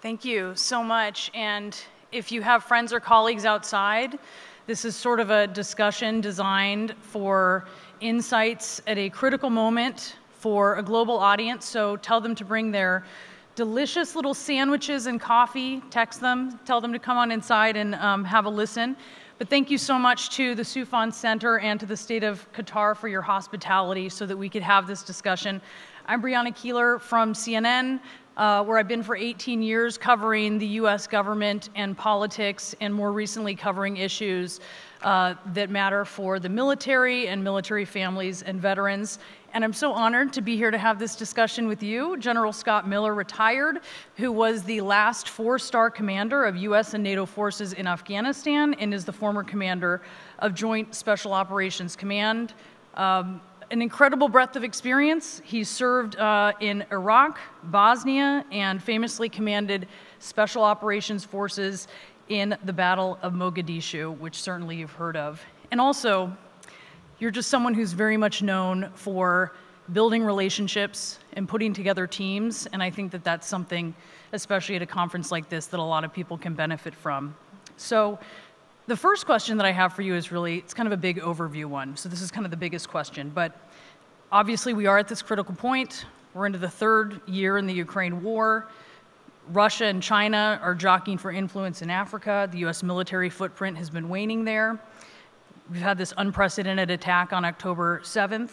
Thank you so much. And if you have friends or colleagues outside, this is sort of a discussion designed for insights at a critical moment for a global audience. So tell them to bring their delicious little sandwiches and coffee, text them, tell them to come on inside and have a listen. But thank you so much to the Soufan Center and to the state of Qatar for your hospitality so that we could have this discussion. I'm Brianna Keilar from CNN, where I've been for 18 years covering the US government and politics, and more recently covering issues that matter for the military and military families and veterans. And I'm so honored to be here to have this discussion with you. General Scott Miller, retired, who was the last 4-star commander of US and NATO forces in Afghanistan and is the former commander of Joint Special Operations Command. An incredible breadth of experience. He served in Iraq, Bosnia, and famously commanded Special Operations Forces in the Battle of Mogadishu, which certainly you've heard of. And also, you're just someone who's very much known for building relationships and putting together teams, and I think that that's something, especially at a conference like this, that a lot of people can benefit from. So the first question that I have for you is really, it's kind of a big overview one, so this is kind of the biggest question, but obviously we are at this critical point. We're into the 3rd year in the Ukraine war. Russia and China are jockeying for influence in Africa. The US military footprint has been waning there. We've had this unprecedented attack on October 7th,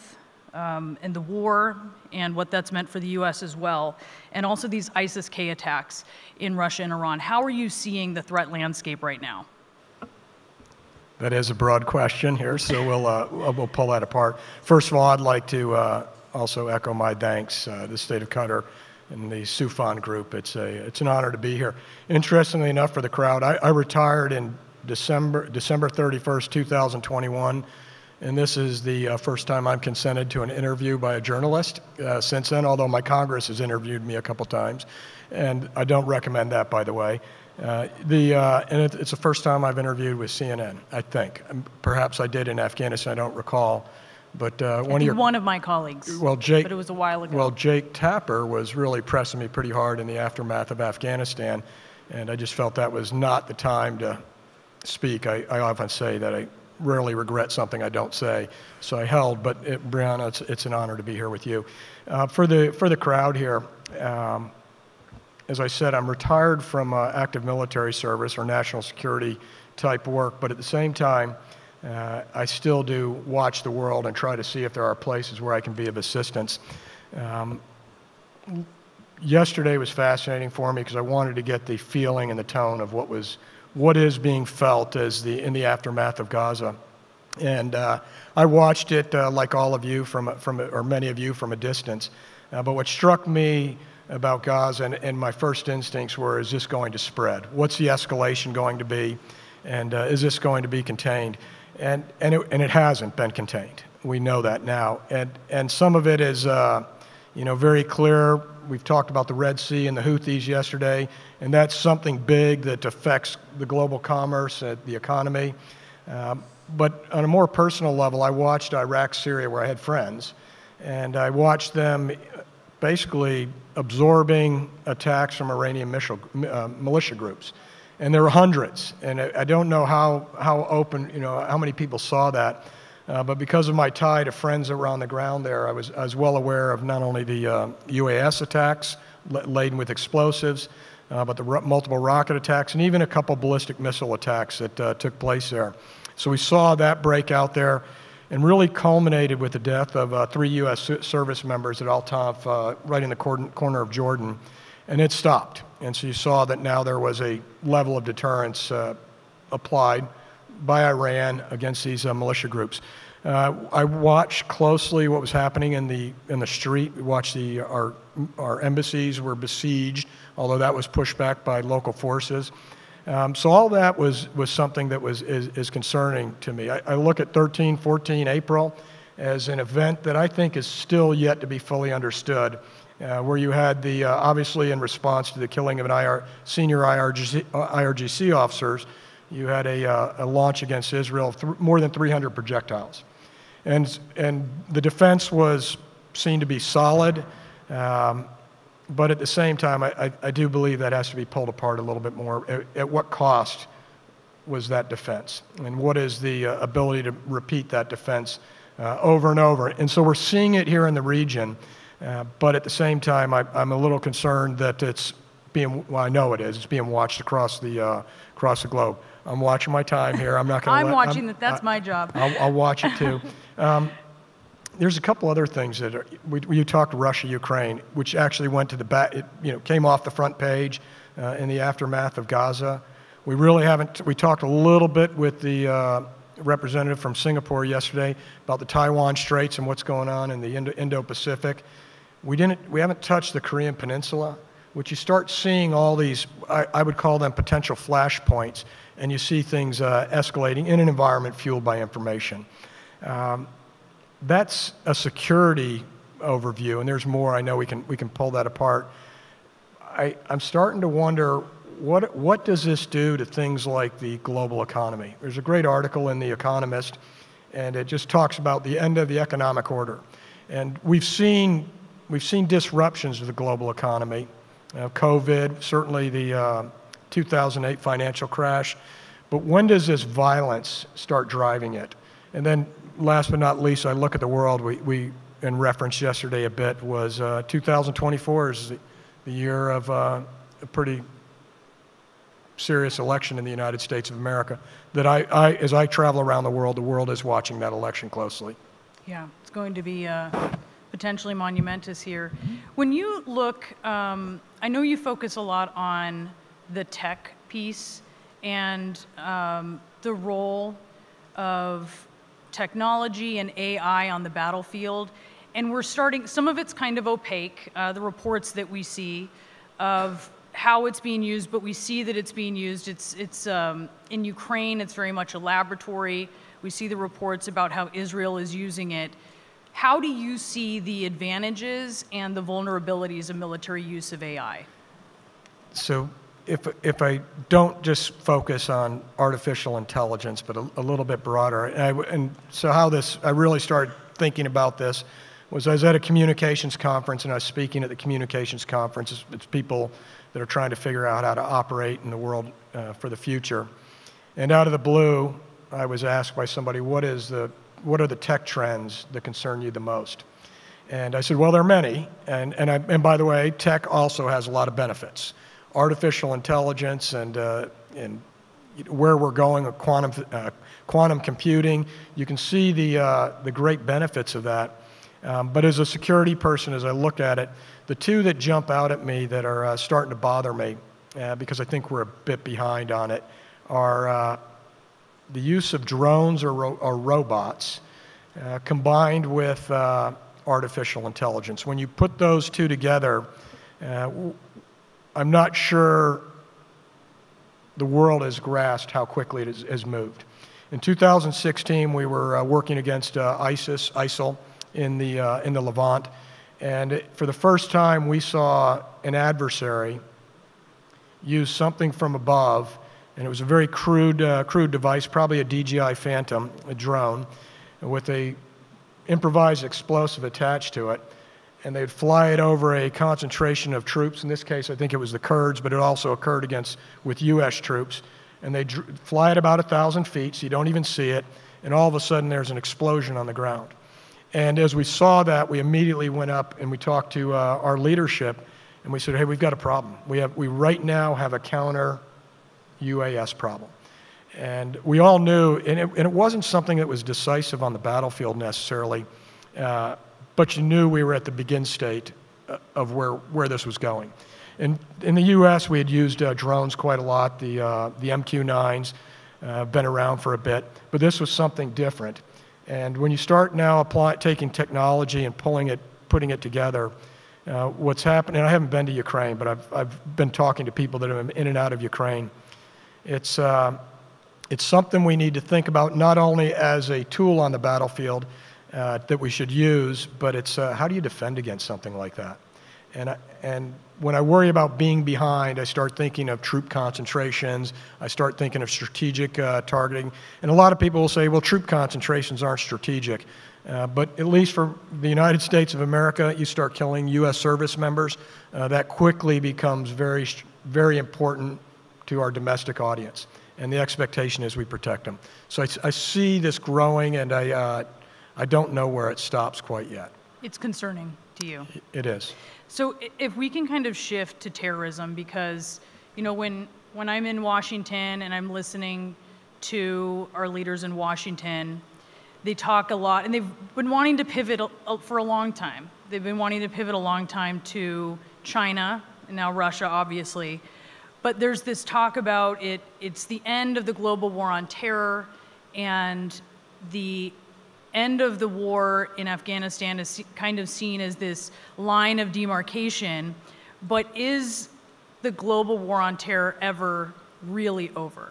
and the war and what that's meant for the US as well, and also these ISIS-K attacks in Russia and Iran. How are you seeing the threat landscape right now? That is a broad question here, so we'll pull that apart. First of all, I'd like to also echo my thanks to the state of Qatar and the Soufan group. It's an honor to be here. Interestingly enough for the crowd, I retired in December 31st, 2021, and this is the first time I'm consented to an interview by a journalist since then, although my Congress has interviewed me a couple times, and I don't recommend that, by the way. And it's the first time I've interviewed with CNN, I think. Perhaps I did in Afghanistan, I don't recall. But one of my colleagues, but it was a while ago. Well, Jake Tapper was really pressing me pretty hard in the aftermath of Afghanistan, and I just felt that was not the time to speak. I often say that I rarely regret something I don't say, so I held. But Brianna, it's an honor to be here with you. For the crowd here, as I said, I'm retired from active military service or national security type work, but at the same time, I still do watch the world and try to see if there are places where I can be of assistance. Yesterday was fascinating for me because I wanted to get the feeling and the tone of what is being felt in the aftermath of Gaza. And I watched it like all of you or many of you from a distance. But what struck me about Gaza and my first instincts were, is this going to spread? What's the escalation going to be? And is this going to be contained? And it hasn't been contained. We know that now. And some of it is very clear. We've talked about the Red Sea and the Houthis yesterday, and that's something big that affects the global commerce, the economy. But on a more personal level, I watched Iraq, Syria, where I had friends, and I watched them basically absorbing attacks from Iranian militia groups. And there were hundreds, and I don't know how open, how many people saw that, but because of my tie to friends that were on the ground there, I was well aware of not only the UAS attacks laden with explosives, but the multiple rocket attacks, and even a couple ballistic missile attacks that took place there. So we saw that break out there, and really culminated with the death of 3 U.S. service members at Al-Tanf, right in the corner of Jordan, and it stopped. And so you saw that now there was a level of deterrence applied by Iran against these militia groups. I watched closely what was happening in the street. We watched our embassies were besieged, although that was pushed back by local forces. So all that was something that is concerning to me. I look at 13-14 April as an event that I think is still yet to be fully understood, where you had obviously in response to the killing of senior IRGC officers, you had a launch against Israel of more than 300 projectiles. And the defense was seen to be solid. But at the same time, I do believe that has to be pulled apart a little bit more. At what cost was that defense? And what is the ability to repeat that defense over and over? And so we're seeing it here in the region, but at the same time, I'm a little concerned that it's being, well, I know it is, it's being watched across the globe. I'm watching my time here. I'm not going to I'm watching that. That's my job. I'll watch it too. There's a couple other things that you talked Russia, Ukraine, which actually went to the back, came off the front page in the aftermath of Gaza. We really haven't, we talked a little bit with the representative from Singapore yesterday about the Taiwan Straits and what's going on in the Indo-Pacific. We haven't touched the Korean Peninsula, which you start seeing all these, I would call them potential flashpoints, and you see things escalating in an environment fueled by information. That's a security overview, and there's more. I know we can pull that apart. I'm starting to wonder, what does this do to things like the global economy? There's a great article in The Economist, and it just talks about the end of the economic order. And we've seen disruptions to the global economy. COVID, certainly the 2008 financial crash. But when does this violence start driving it? And then last but not least, I look at the world, we in reference yesterday a bit, was 2024 is the year of a pretty serious election in the United States of America that as I travel around the world is watching that election closely. Yeah, it's going to be potentially monumentous here. When you look, I know you focus a lot on the tech piece and the role of technology and AI on the battlefield, and we're starting, some of it's kind of opaque, the reports that we see of how it's being used, but we see that it's being used. It's in Ukraine, it's very much a laboratory. We see the reports about how Israel is using it. How do you see the advantages and the vulnerabilities of military use of AI? So if I don't just focus on artificial intelligence, but a little bit broader, and so how I really started thinking about this was I was at a communications conference, and I was speaking at the communications conference. It's people that are trying to figure out how to operate in the world for the future. And out of the blue, I was asked by somebody, what are the tech trends that concern you the most? And I said, well, there are many, and by the way, tech also has a lot of benefits. Artificial intelligence and where we're going with quantum computing, you can see the great benefits of that. But as a security person, as I look at it, the two that jump out at me that are starting to bother me, because I think we're a bit behind on it, are the use of drones or robots combined with artificial intelligence. When you put those two together, I'm not sure the world has grasped how quickly it has moved. In 2016, we were working against ISIL in the Levant, and for the first time, we saw an adversary use something from above, and it was a very crude device, probably a DJI Phantom, a drone, with a improvised explosive attached to it. And they'd fly it over a concentration of troops. In this case, I think it was the Kurds, but it also occurred with U.S. troops. And they'd fly at about 1,000 feet, so you don't even see it. And all of a sudden, there's an explosion on the ground. And as we saw that, we immediately went up and we talked to our leadership, and we said, hey, we've got a problem. We right now have a counter UAS problem. And we all knew, and it wasn't something that was decisive on the battlefield necessarily, but you knew we were at the begin state of where this was going. And in the U.S., we had used drones quite a lot. The MQ-9s have been around for a bit, but this was something different. And when you start now taking technology and putting it together, what's happening, and I haven't been to Ukraine, but I've been talking to people that have been in and out of Ukraine. It's something we need to think about not only as a tool on the battlefield that we should use, but it's how do you defend against something like that? And when I worry about being behind, I start thinking of troop concentrations. I start thinking of strategic targeting. And a lot of people will say, well, troop concentrations aren't strategic. But at least for the United States of America, you start killing U.S. service members, that quickly becomes very, very important to our domestic audience. And the expectation is we protect them. So I see this growing, and I don't know where it stops quite yet. It's concerning to you. It is. So if we can kind of shift to terrorism, because, you know, when I'm in Washington and I'm listening to our leaders in Washington, they talk a lot, and they've been wanting to pivot for a long time. They've been wanting to pivot a long time to China, and now Russia, obviously. But there's this talk about it's the end of the global war on terror, and the end of the war in Afghanistan is kind of seen as this line of demarcation. But is the global war on terror ever really over?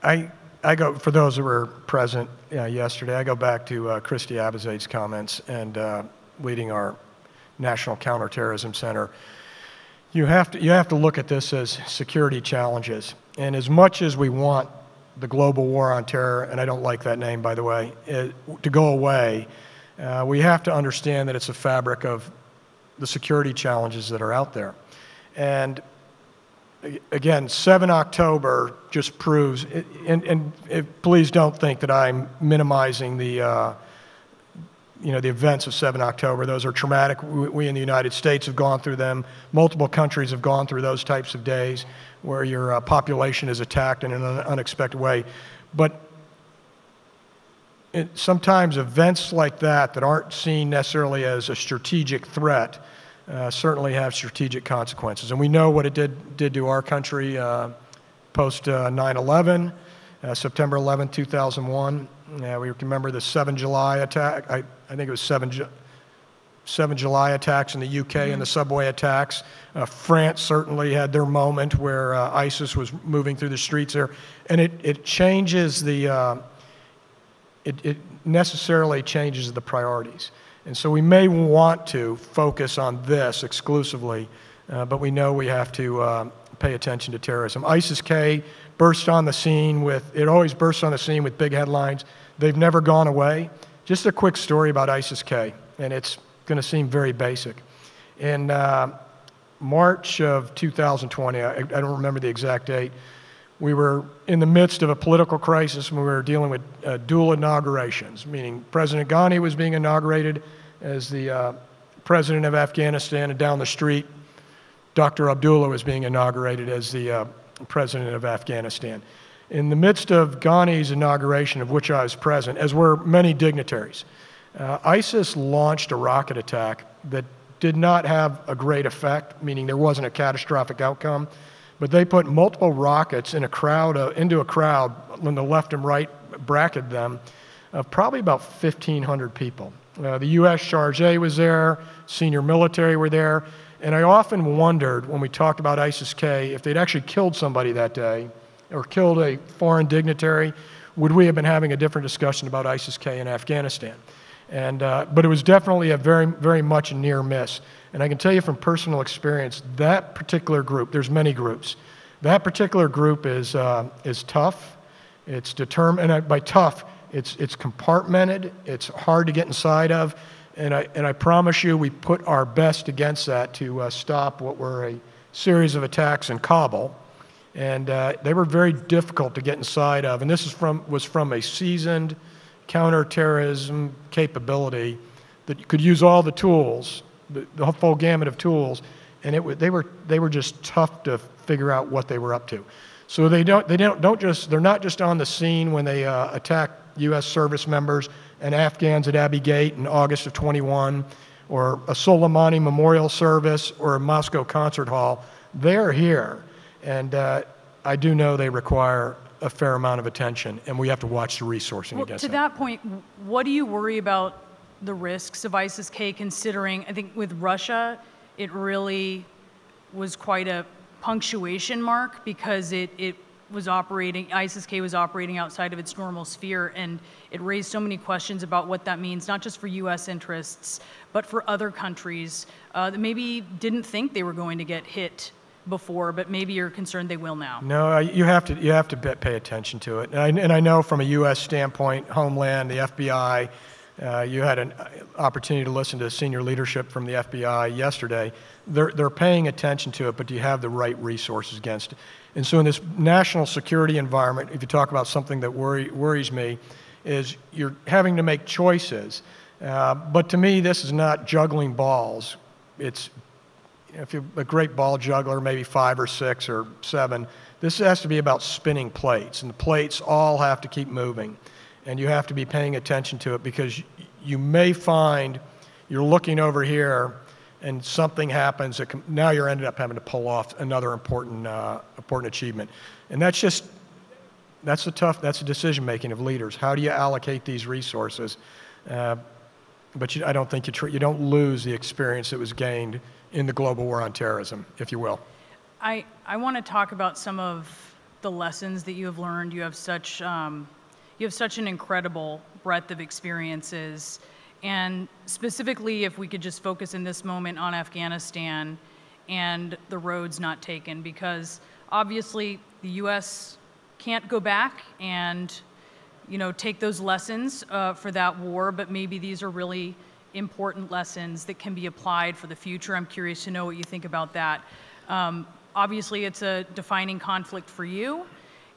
I go, for those who were present yesterday, I go back to Christy Abizade's comments and leading our National Counterterrorism Center. You have to look at this as security challenges. And as much as we want the global war on terror, and I don't like that name, by the way, to go away, we have to understand that it's a fabric of the security challenges that are out there. And again, 7 October just proves, and please don't think that I'm minimizing the events of 7 October. Those are traumatic. We in the United States have gone through them. Multiple countries have gone through those types of days where your population is attacked in an unexpected way. But sometimes events like that aren't seen necessarily as a strategic threat certainly have strategic consequences. And we know what it did to our country post 9/11, September 11, 2001. We remember the 7 July attack. I think it was 7 July attacks in the UK and the subway attacks. France certainly had their moment where ISIS was moving through the streets there. And it changes it necessarily changes the priorities. And so we may want to focus on this exclusively, but we know we have to pay attention to terrorism. ISIS-K burst on the scene it always bursts on the scene with big headlines. They've never gone away. Just a quick story about ISIS-K, and it's going to seem very basic. In March of 2020, I don't remember the exact date, we were in the midst of a political crisis when we were dealing with dual inaugurations, meaning President Ghani was being inaugurated as the president of Afghanistan, and down the street, Dr. Abdullah was being inaugurated as the president of Afghanistan. In the midst of Ghani's inauguration, of which I was present, as were many dignitaries, ISIS launched a rocket attack that did not have a great effect, meaning there wasn't a catastrophic outcome, but they put multiple rockets into a crowd when the left and right bracketed them, of probably about 1,500 people. The U.S. Charge was there, senior military were there, and I often wondered when we talked about ISIS-K, if they'd actually killed somebody that day, or killed a foreign dignitary, would we have been having a different discussion about ISIS-K in Afghanistan? But it was definitely a very, very much a near miss. And I can tell you from personal experience, that particular group, there's many groups, that particular group is tough, it's determined, and by tough, it's compartmented, it's hard to get inside of, and I promise you we put our best against that to stop what were a series of attacks in Kabul. And they were very difficult to get inside of. And this was from a seasoned counterterrorism capability that could use all the tools, the full gamut of tools, and they were just tough to figure out what they were up to. So they're not just on the scene when they attack U.S. service members and Afghans at Abbey Gate in August of 21, or a Soleimani memorial service, or a Moscow concert hall. They're here. And I do know they require a fair amount of attention, and we have to watch the resourcing against them. To that point, what do you worry about the risks of ISIS-K, considering, I think with Russia, it really was quite a punctuation mark, because it was operating, ISIS-K was operating outside of its normal sphere, and it raised so many questions about what that means, not just for U.S. interests, but for other countries that maybe didn't think they were going to get hit before, but maybe you're concerned they will now. No, you have to pay attention to it. And I know from a U.S. standpoint, Homeland, the FBI, you had an opportunity to listen to senior leadership from the FBI yesterday. They're paying attention to it, but do you have the right resources against it? And so in this national security environment, if you talk about something that worries me, is you're having to make choices. But to me, this is not juggling balls. It's, if you're a great ball juggler, maybe 5 or 6 or 7, this has to be about spinning plates, and the plates all have to keep moving. And you have to be paying attention to it, because you may find you're looking over here and something happens that now you're ended up having to pull off another important achievement. And that's the decision making of leaders. How do you allocate these resources? But I don't think you don't lose the experience that was gained in the global war on terrorism, if you will. I want to talk about some of the lessons that you have learned. You have such an incredible breadth of experiences. And specifically, if we could just focus in this moment on Afghanistan and the roads not taken, because obviously the U.S. can't go back and take those lessons for that war, but maybe these are really important lessons that can be applied for the future. I'm curious to know what you think about that. Obviously, it's a defining conflict for you.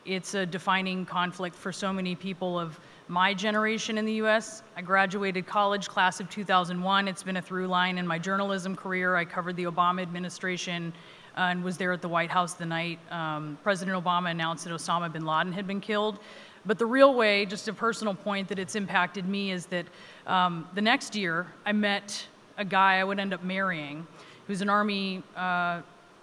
It's a defining conflict for so many people of my generation in the U.S. I graduated college, class of 2001. It's been a through line in my journalism career. I covered the Obama administration and was there at the White House the night President Obama announced that Osama bin Laden had been killed. But the real way, just a personal point that it's impacted me, is that the next year I met a guy I would end up marrying, who's an Army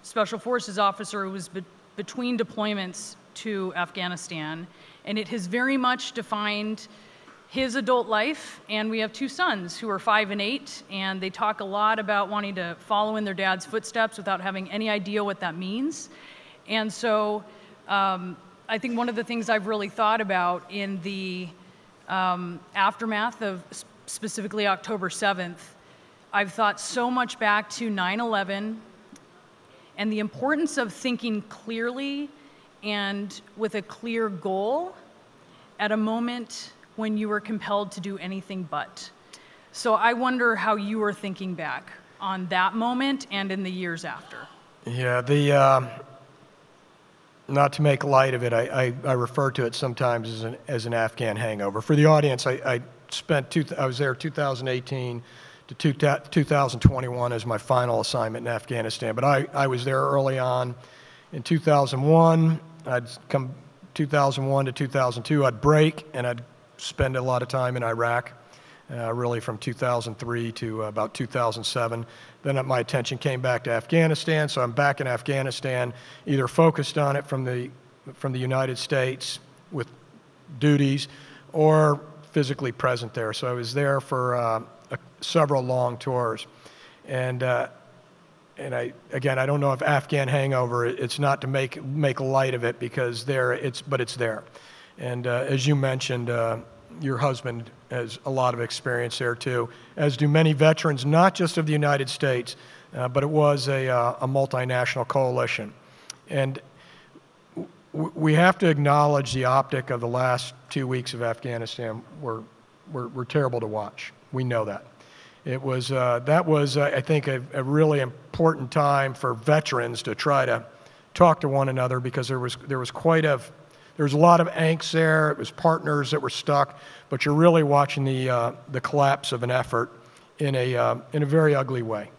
Special Forces officer who was between deployments to Afghanistan. And it has very much defined his adult life. And we have 2 sons who are 5 and 8, and they talk a lot about wanting to follow in their dad's footsteps without having any idea what that means. And so I think one of the things I've really thought about in the aftermath of specifically October 7th, I've thought so much back to 9/11 and the importance of thinking clearly and with a clear goal at a moment when you were compelled to do anything but. So I wonder how you were thinking back on that moment and in the years after. Yeah, not to make light of it, I refer to it sometimes as an Afghan hangover. For the audience, I was there 2018 to 2021 as my final assignment in Afghanistan. But I was there early on in 2001. I'd come 2001 to 2002. I'd break and I'd spend a lot of time in Iraq, really from 2003 to about 2007. Then my attention came back to Afghanistan, so I'm back in Afghanistan, either focused on it from the United States with duties, or physically present there. So I was there for several long tours, and I don't know if Afghan hangover. It's not to make light of it, because but it's there, and as you mentioned. Your husband has a lot of experience there too, as do many veterans, not just of the United States, but it was a multinational coalition. And we have to acknowledge the optic of the last 2 weeks of Afghanistan were terrible to watch. We know that. That was, I think, a really important time for veterans to try to talk to one another, because there was a lot of angst there. It was partners that were stuck, but you're really watching the collapse of an effort in a very ugly way.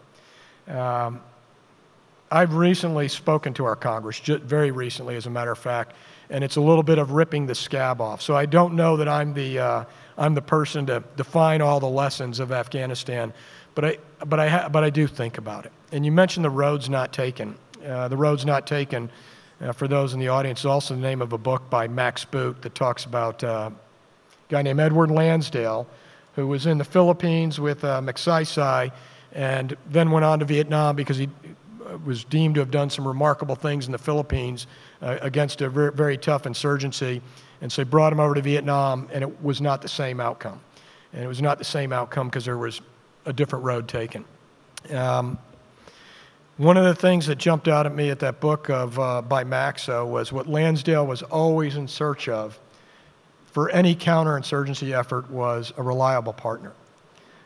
I've recently spoken to our Congress, very recently, as a matter of fact, and it's a little bit of ripping the scab off. So I don't know that I'm the person to define all the lessons of Afghanistan, but I do think about it. And you mentioned the roads not taken. The roads not taken. For those in the audience, is also the name of a book by Max Boot that talks about a guy named Edward Lansdale, who was in the Philippines with McSisai, and then went on to Vietnam because was deemed to have done some remarkable things in the Philippines against a very, very tough insurgency. And so they brought him over to Vietnam, and it was not the same outcome. And it was not the same outcome because there was a different road taken. One of the things that jumped out at me at that book by Maxo was what Lansdale was always in search of for any counterinsurgency effort was a reliable partner.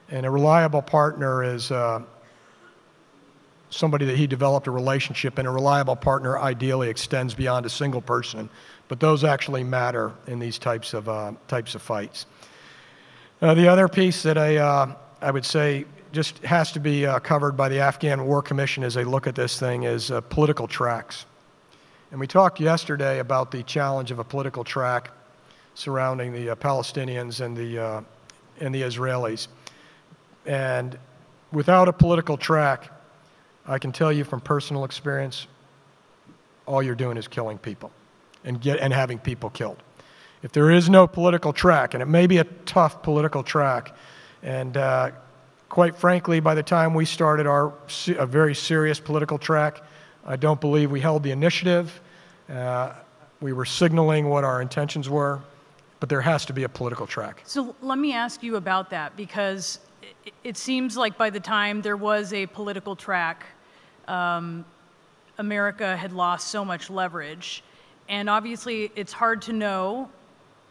And a reliable partner is somebody that he developed a relationship, and a reliable partner ideally extends beyond a single person. But those actually matter in these types of fights. The other piece that I would say just has to be covered by the Afghan War Commission as they look at this thing is political tracks. And we talked yesterday about the challenge of a political track surrounding the Palestinians and the Israelis. And without a political track, I can tell you from personal experience, all you're doing is killing people and having people killed. If there is no political track, and it may be a tough political track, and quite frankly, by the time we started a very serious political track, I don't believe we held the initiative. We were signaling what our intentions were, but there has to be a political track. So let me ask you about that, because it seems like by the time there was a political track, America had lost so much leverage. And obviously, it's hard to know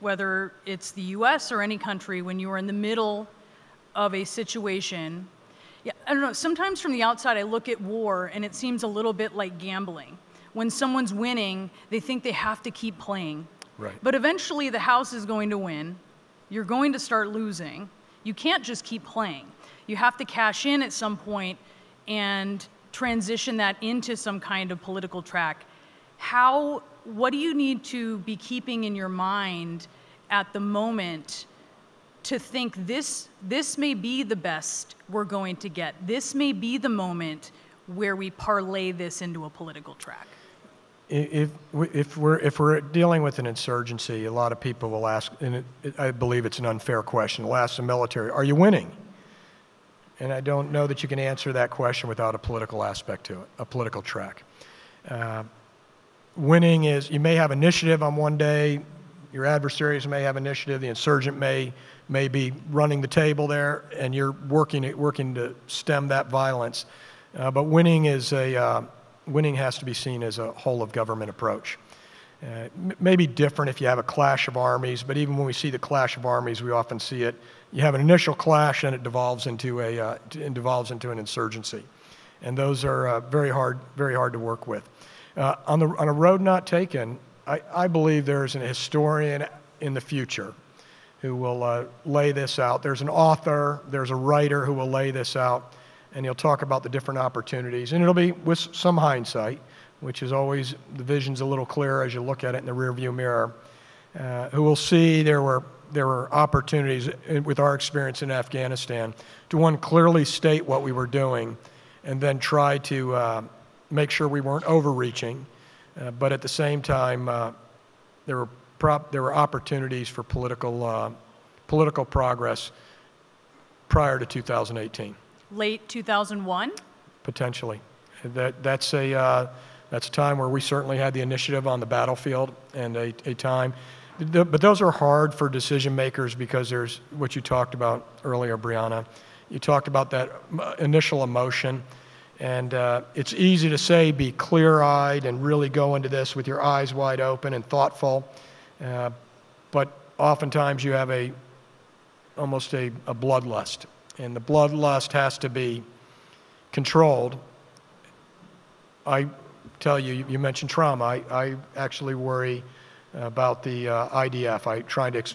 whether it's the US or any country when you are in the middle of a situation. Yeah, I don't know, sometimes from the outside I look at war and it seems a little bit like gambling. When someone's winning, they think they have to keep playing. Right. But eventually the house is going to win. You're going to start losing. You can't just keep playing. You have to cash in at some point and transition that into some kind of political track. What do you need to be keeping in your mind at the moment to think this may be the best we're going to get? This may be the moment where we parlay this into a political track. If we're dealing with an insurgency, a lot of people will ask, and I believe it's an unfair question, will ask the military, are you winning? And I don't know that you can answer that question without a political aspect to it, a political track. Winning is, you may have initiative on one day, your adversaries may have initiative, the insurgent may be running the table there, and you're working to stem that violence. But winning has to be seen as a whole of government approach. Maybe different if you have a clash of armies, but even when we see the clash of armies, we often see it. You have an initial clash, and it devolves into an insurgency, and those are very hard to work with. On a road not taken, I believe there's an historian in the future who will lay this out. There's an author, there's a writer who will lay this out, and he'll talk about the different opportunities. And it'll be with some hindsight, which is always, the vision's a little clearer as you look at it in the rearview mirror, who will see there were opportunities with our experience in Afghanistan to, one, clearly state what we were doing, and then try to make sure we weren't overreaching, but at the same time, there were opportunities for political progress prior to 2018. Late 2001? Potentially. That's a time where we certainly had the initiative on the battlefield, and a time. But those are hard for decision makers because there's what you talked about earlier, Brianna. You talked about that initial emotion. And it's easy to say be clear-eyed and really go into this with your eyes wide open and thoughtful. But oftentimes you have almost a bloodlust. And the bloodlust has to be controlled. I tell you, you mentioned trauma. I actually worry about the IDF.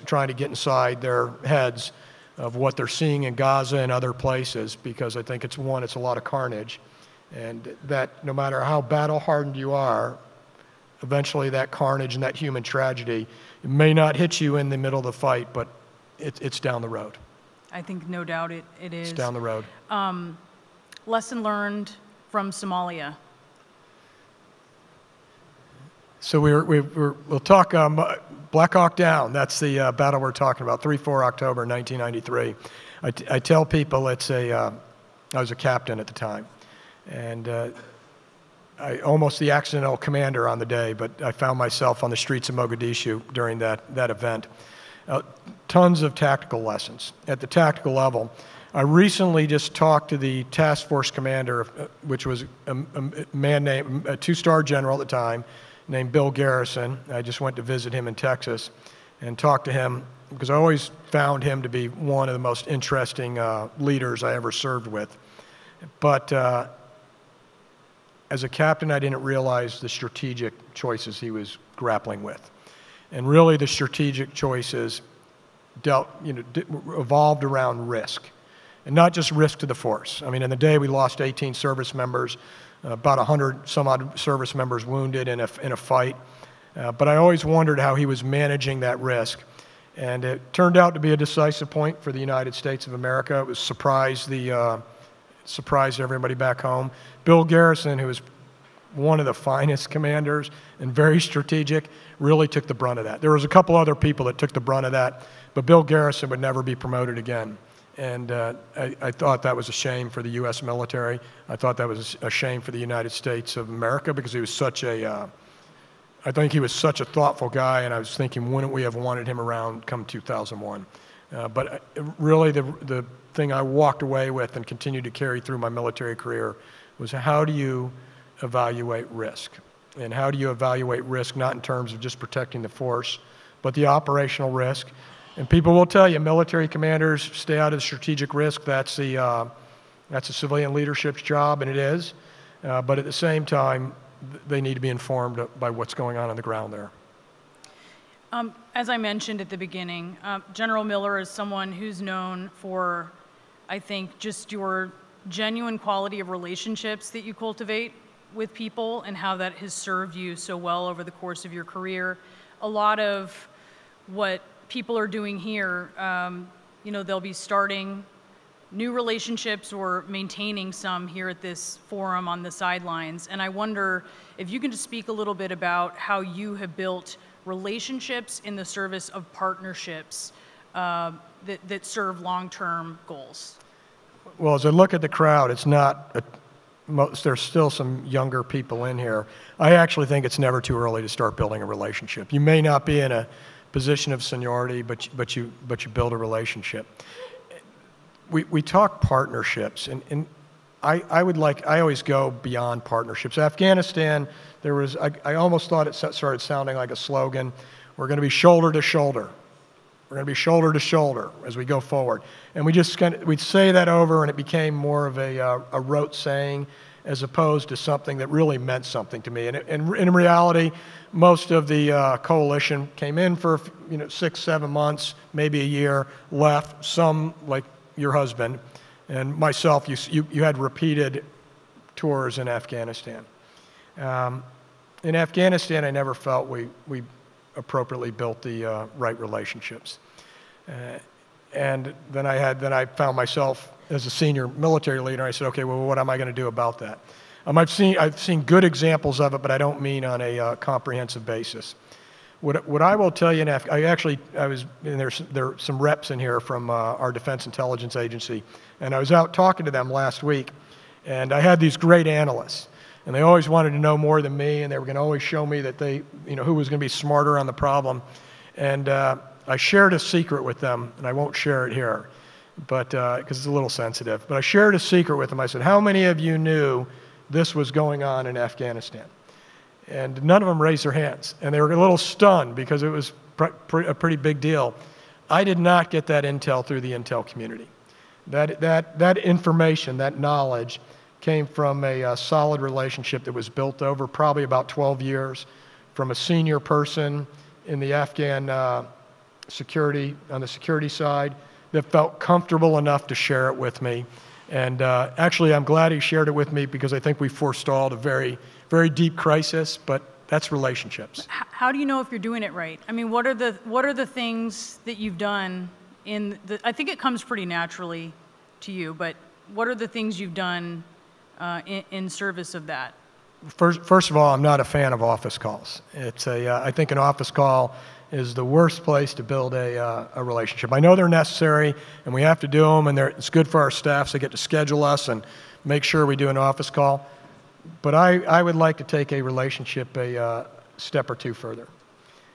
Trying to get inside their heads of what they're seeing in Gaza and other places, because I think it's a lot of carnage. And that no matter how battle-hardened you are, eventually that carnage and that human tragedy, it may not hit you in the middle of the fight, but it's down the road. I think no doubt it is. It's down the road. Lesson learned from Somalia. So we'll talk Black Hawk Down. That's the battle we're talking about, 3-4 October 1993. I tell people I was a captain at the time. And almost the accidental commander on the day, but I found myself on the streets of Mogadishu during that event. Tons of tactical lessons. At the tactical level, I recently just talked to the task force commander, which was a man named, a two-star general at the time, named Bill Garrison. I just went to visit him in Texas and talked to him because I always found him to be one of the most interesting leaders I ever served with. But as a captain, I didn't realize the strategic choices he was grappling with. And really the strategic choices evolved around risk. And not just risk to the force. I mean, in the day we lost 18 service members, about 100 some odd service members wounded in a fight. But I always wondered how he was managing that risk. And it turned out to be a decisive point for the United States of America. It was surprised everybody back home. Bill Garrison, who was one of the finest commanders and very strategic, really took the brunt of that. There was a couple other people that took the brunt of that, but Bill Garrison would never be promoted again. And I thought that was a shame for the U.S. military. I thought that was a shame for the United States of America because he was such a, I think he was such a thoughtful guy, and I was thinking, wouldn't we have wanted him around come 2001? But really the thing I walked away with and continued to carry through my military career was how do you evaluate risk? And how do you evaluate risk not in terms of just protecting the force, but the operational risk? And people will tell you, military commanders stay out of strategic risk. That's a civilian leadership's job, and it is. But at the same time, they need to be informed by what's going on the ground there. As I mentioned at the beginning, General Miller is someone who's known for, I think, just your genuine quality of relationships that you cultivate with people and how that has served you so well over the course of your career. A lot of what people are doing here, they'll be starting new relationships or maintaining some here at this forum on the sidelines. And I wonder if you can just speak a little bit about how you have built relationships in the service of partnerships that serve long-term goals. Well, as I look at the crowd, it's not, there's still some younger people in here. I actually think it's never too early to start building a relationship. You may not be in a position of seniority, but you build a relationship. We talk partnerships, and I always go beyond partnerships. Afghanistan, I almost thought it started sounding like a slogan. We're going to be shoulder to shoulder. We're going to be shoulder to shoulder as we go forward. And we'd say that over, and it became more of a rote saying as opposed to something that really meant something to me. And in reality, most of the coalition came in for 6, 7 months, maybe a year, left. Some, like your husband and myself, you had repeated tours in Afghanistan. In Afghanistan, I never felt we appropriately built the right relationships. And then I found myself as a senior military leader. I said, okay, well, what am I going to do about that? I've seen good examples of it, but I don't mean on a comprehensive basis. What I will tell you, there's some reps in here from our Defense Intelligence Agency, and I was out talking to them last week, and I had these great analysts, and they always wanted to know more than me, and they were going to always show me that who was going to be smarter on the problem, and I shared a secret with them, and I won't share it here, but because it's a little sensitive. But I shared a secret with them. I said, "How many of you knew this was going on in Afghanistan?" And none of them raised their hands, and they were a little stunned because it was a pretty big deal. I did not get that intel through the intel community. That information, that knowledge, came from a solid relationship that was built over probably about 12 years from a senior person in the Afghan on the security side that felt comfortable enough to share it with me. And actually, I'm glad he shared it with me because I think we forestalled a very, very deep crisis, but that's relationships. How do you know if you're doing it right? I mean, what are the things that you've done I think it comes pretty naturally to you, but what are the things you've done in service of that? First of all, I'm not a fan of office calls. I think an office call is the worst place to build a relationship. I know they're necessary, and we have to do them, and it's good for our staff, so they get to schedule us and make sure we do an office call. But I would like to take a relationship a step or two further.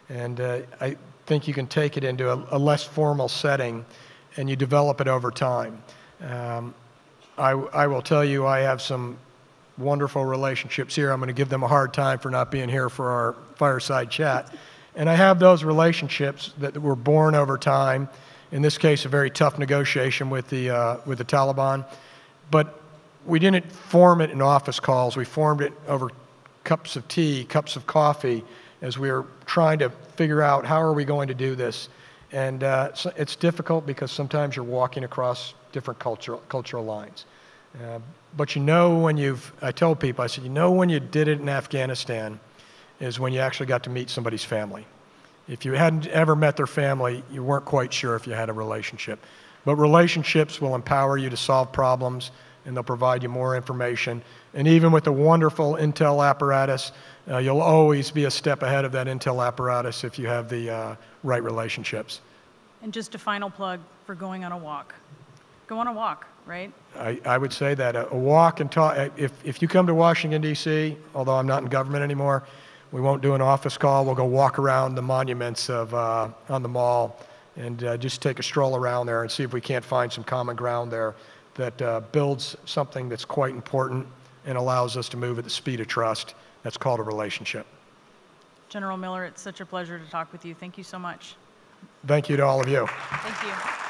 And I think you can take it into a less formal setting, and you develop it over time. I will tell you, I have some wonderful relationships here. I'm going to give them a hard time for not being here for our fireside chat. And I have those relationships that were born over time. In this case, a very tough negotiation with the Taliban. But we didn't form it in office calls. We formed it over cups of tea, cups of coffee, as we were trying to figure out how are we going to do this. And so it's difficult because sometimes you're walking across different cultural lines. But you know when I told people, I said, you know when you did it in Afghanistan is when you actually got to meet somebody's family. If you hadn't ever met their family, you weren't quite sure if you had a relationship. But relationships will empower you to solve problems, and they'll provide you more information. And even with the wonderful intel apparatus, you'll always be a step ahead of that intel apparatus if you have the right relationships. And just a final plug for going on a walk. Go on a walk, right? I would say that a walk and talk, if you come to Washington, D.C., although I'm not in government anymore, we won't do an office call. We'll go walk around the monuments on the mall and just take a stroll around there and see if we can't find some common ground there that builds something that's quite important and allows us to move at the speed of trust. That's called a relationship. General Miller, it's such a pleasure to talk with you. Thank you so much. Thank you to all of you. Thank you.